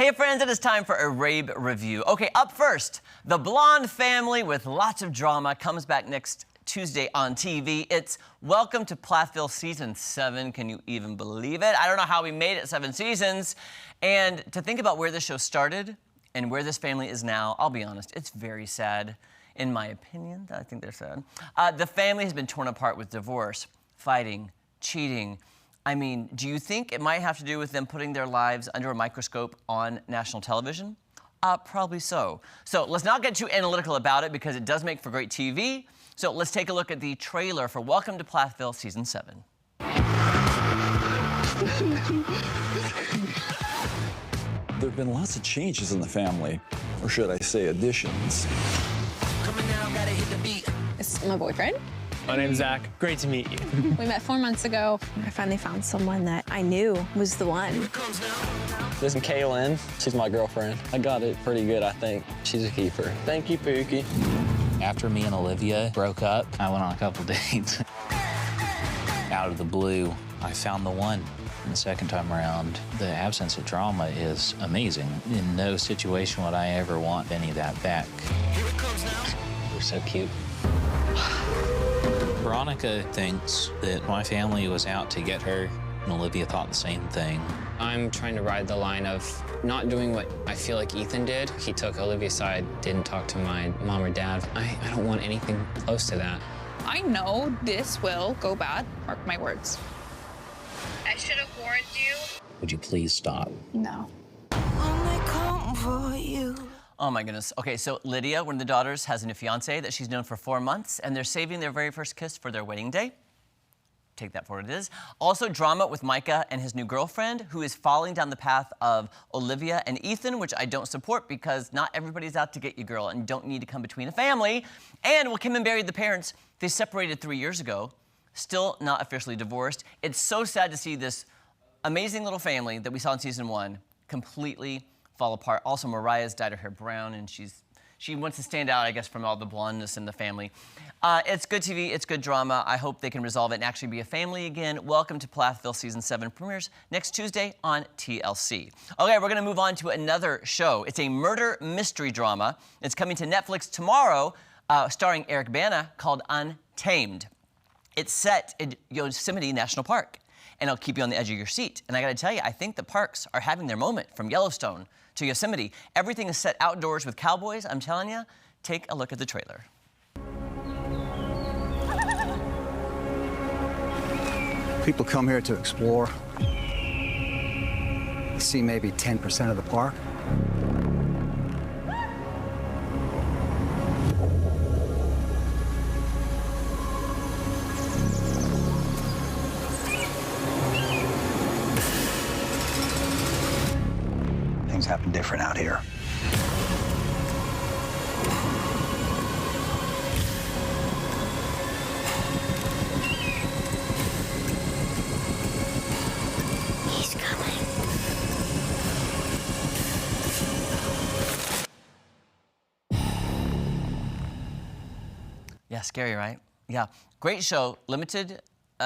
Hey friends, it is time for a Rabe review. Okay, up first, the blonde family with lots of drama comes back next Tuesday on TV. It's Welcome to Platheville Season 7. Can you even believe it? I don't know how we made it 7 seasons. And to think about where this show started and where this family is now, I'll be honest, it's very sad. In my opinion, I think they're sad. The family has been torn apart with divorce, fighting, cheating. I mean, do you think it might have to do with them putting their lives under a microscope on national television? Probably so. So let's not get too analytical about it because it does make for great TV. So let's take a look at the trailer for Welcome to Platheville Season 7. There have been lots of changes in the family, or should I say additions. It's my boyfriend. My name's Zach. Great to meet you. We met 4 months ago. I finally found someone that I knew was the one. This is Kaylin. She's my girlfriend. I got it pretty good, I think. She's a keeper. Thank you, Pookie. After me and Olivia broke up, I went on a couple dates. Out of the blue, I found the one. And the second time around, the absence of drama is amazing. In no situation would I ever want any of that back. We're so cute. Veronica thinks that my family was out to get her, and Olivia thought the same thing. I'm trying to ride the line of not doing what I feel like Ethan did. He took Olivia's side, didn't talk to my mom or dad. I don't want anything close to that. I know this will go bad. Mark my words. I should have warned you. Would you please stop? No. Oh my goodness. Okay, so Lydia, one of the daughters, has a new fiance that she's known for 4 months, and they're saving their very first kiss for their wedding day. Take that for what it is. Also drama with Micah and his new girlfriend, who is falling down the path of Olivia and Ethan, which I don't support because not everybody's out to get you, girl, and you don't need to come between a family. And well, Kim and Barry, the parents, they separated 3 years ago, still not officially divorced. It's so sad to see this amazing little family that we saw in season 1 completely fall apart. Also, Mariah's dyed her hair brown, and she wants to stand out, I guess, from all the blondness in the family. It's good TV, it's good drama. I hope they can resolve it and actually be a family again. Welcome to Platheville Season 7 premieres next Tuesday on TLC. Okay, we're gonna move on to another show. It's a murder mystery drama. It's coming to Netflix tomorrow, starring Eric Bana, called Untamed. It's set in Yosemite National Park, and it'll keep you on the edge of your seat. And I gotta tell you, I think the parks are having their moment from Yellowstone to Yosemite. Everything is set outdoors with cowboys. I'm telling you, take a look at the trailer. People come here to explore. See maybe 10% of the park. Things happen different out here. He's coming. Yeah, scary, right? Yeah, great show, limited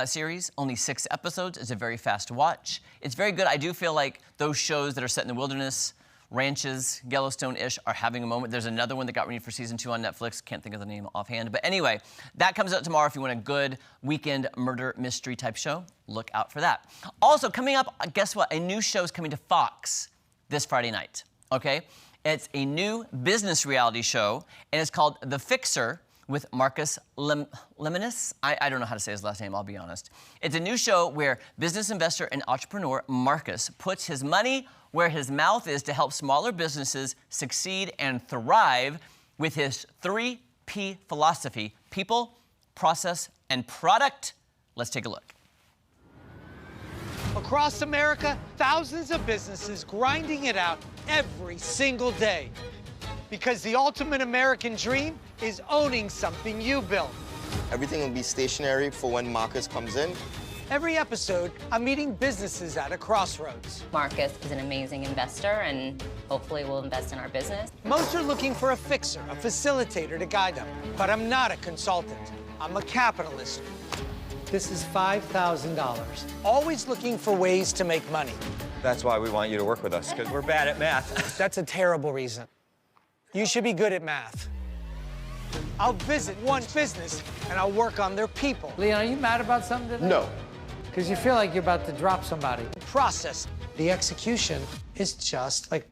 series, only 6 episodes. It's a very fast watch. It's very good. I do feel like those shows that are set in the wilderness, ranches, Yellowstone-ish, are having a moment. There's another one that got renewed for season 2 on Netflix. Can't think of the name offhand. But anyway, that comes out tomorrow. If you want a good weekend murder mystery type show, look out for that. Also, coming up, guess what? A new show is coming to Fox this Friday night, okay? It's a new business reality show, and it's called The Fixer, with Marcus Lemonis. I don't know how to say his last name, I'll be honest. It's a new show where business investor and entrepreneur Marcus puts his money where his mouth is to help smaller businesses succeed and thrive with his 3P philosophy: people, process, and product. Let's take a look. Across America, thousands of businesses grinding it out every single day. Because the ultimate American dream is owning something you built. Everything will be stationary for when Marcus comes in. Every episode, I'm meeting businesses at a crossroads. Marcus is an amazing investor and hopefully will invest in our business. Most are looking for a fixer, a facilitator to guide them. But I'm not a consultant. I'm a capitalist. This is $5,000. Always looking for ways to make money. That's why we want you to work with us, because we're bad at math. That's a terrible reason. You should be good at math. I'll visit one business and I'll work on their people. Leon, are you mad about something today? No. Because you feel like you're about to drop somebody. Process. The execution is just like,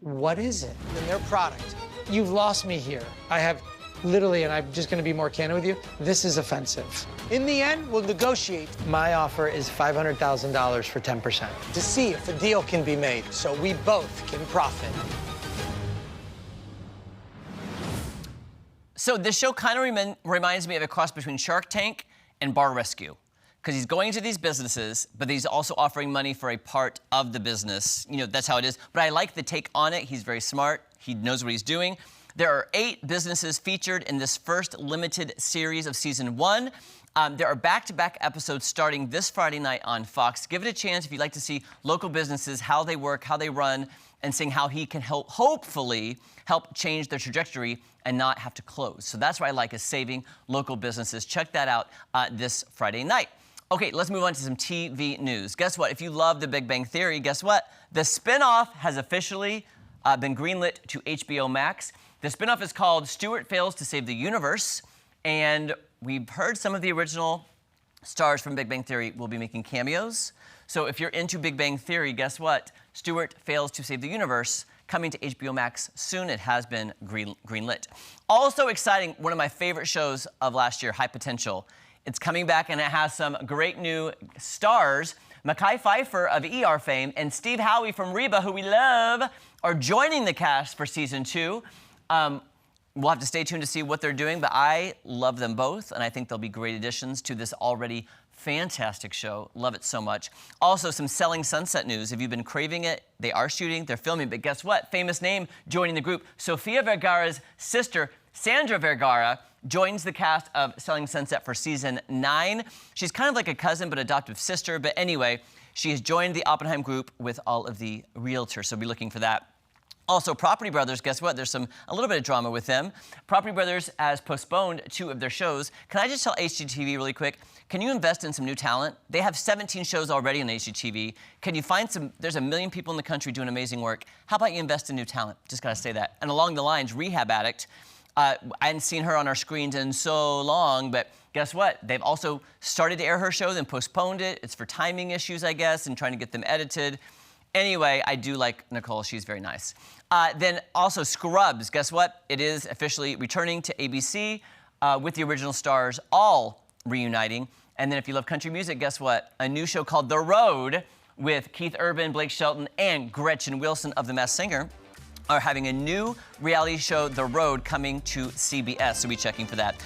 what is it? And their product. You've lost me here. I have literally, and I'm just gonna be more candid with you, this is offensive. In the end, we'll negotiate. My offer is $500,000 for 10%. To see if a deal can be made, so we both can profit. So this show kind of reminds me of a cross between Shark Tank and Bar Rescue. Because he's going into these businesses, but he's also offering money for a part of the business. You know, that's how it is. But I like the take on it. He's very smart. He knows what he's doing. There are 8 businesses featured in this first limited series of season 1. There are back-to-back episodes starting this Friday night on Fox. Give it a chance if you'd like to see local businesses, how they work, how they run, and seeing how he can hopefully help change their trajectory and not have to close. So that's what I like, is saving local businesses. Check that out this Friday night. Okay, let's move on to some TV news. Guess what? If you love The Big Bang Theory, guess what? The spinoff has officially been greenlit to HBO Max. The spinoff is called Stuart Fails to Save the Universe, and we've heard some of the original stars from Big Bang Theory will be making cameos. So if you're into Big Bang Theory, guess what? Stuart Fails to Save the Universe, coming to HBO Max soon. It has been greenlit. Also exciting, one of my favorite shows of last year, High Potential. It's coming back, and it has some great new stars. Mekhi Phifer of ER fame and Steve Howey from Reba, who we love, are joining the cast for season 2. We'll have to stay tuned to see what they're doing, but I love them both, and I think they'll be great additions to this already fantastic show. Love it so much. Also, some Selling Sunset news. If you've been craving it, they are shooting, they're filming, but guess what? Famous name joining the group. Sofia Vergara's sister, Sandra Vergara, joins the cast of Selling Sunset for season 9. She's kind of like a cousin, but adoptive sister. But anyway, she has joined the Oppenheim group with all of the realtors, so be looking for that. Also, Property Brothers, guess what? There's a little bit of drama with them. Property Brothers has postponed 2 of their shows. Can I just tell HGTV really quick, can you invest in some new talent? They have 17 shows already on HGTV. Can you find there's 1 million people in the country doing amazing work. How about you invest in new talent? Just gotta say that. And along the lines, Rehab Addict, I hadn't seen her on our screens in so long, but guess what? They've also started to air her show, then postponed it. It's for timing issues, I guess, and trying to get them edited. Anyway, I do like Nicole. She's very nice. Then also Scrubs. Guess what? It is officially returning to ABC with the original stars all reuniting. And then if you love country music, guess what? A new show called The Road with Keith Urban, Blake Shelton, and Gretchen Wilson of The Masked Singer are having a new reality show, The Road, coming to CBS. So be checking for that.